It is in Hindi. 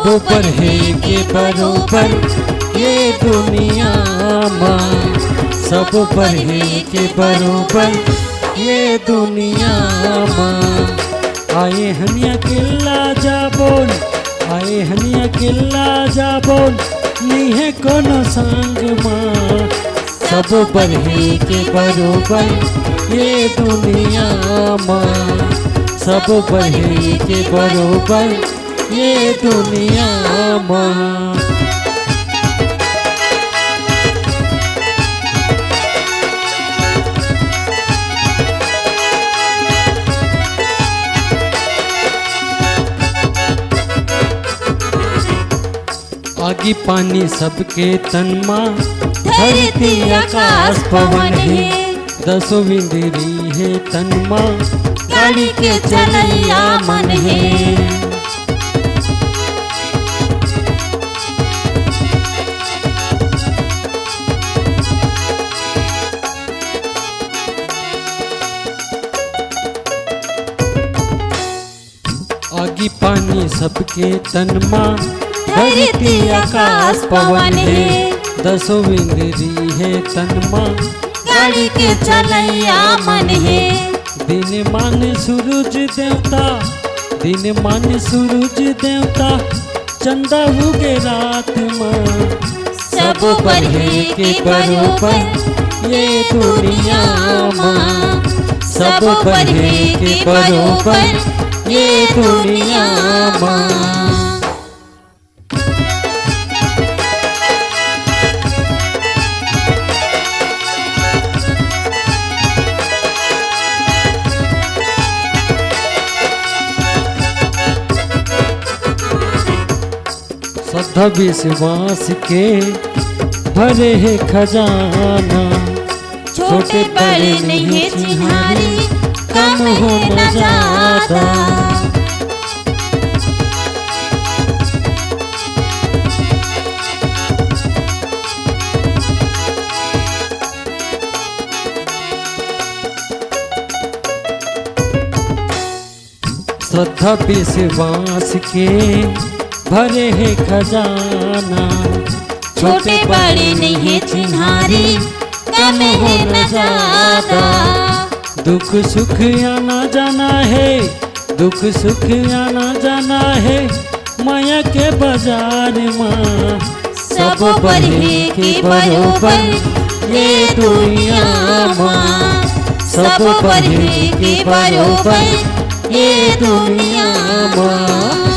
पर है के बरोबर ये दुनिया माँ, सब पर है के बरोबर ये दुनिया माँ। आए हनिया किल्ला जा बोल, आए हनिया किल्ला जा बोल, नहीं है कोनो संग माँ, सब पर है के बरोबर ये दुनिया माँ, सब पर है के बरोबर ये दुनिया माँ। आगी पानी सबके तन माँ, धरती आकाश पवन है, दसों इंद्री है तन माँ, गाड़ी के चलैया मन है। आगी पानी सबके तन माँ, धरती आकाश पवन है, दसों इंद्री है तन माँ, गाड़ी के चलैया मन है। दिन मान सूरज देवता, दिन मान सूरज देवता, चंदा उगे रात माँ, सब पर है के बरोबर ये दुनिया माँ, सब पर है के बरोबर ये दुनिया माँ। श्रद्धा विश्वास के भरे है खजाना, छोटे बड़े नहीं चिन्हारी, कम हो न ज्यादा। श्रद्धा विश्वास के भरे है खजाना, छोटे बड़े नहीं चिन्हारी, कम हो न ज्यादा। दुख सुख आना जाना है, दुख सुख आना जाना है, माया के बाजार माँ, सब पर है के बरोबर ये दुनिया माँ, सब पर है के बरोबर ये दुनिया माँ।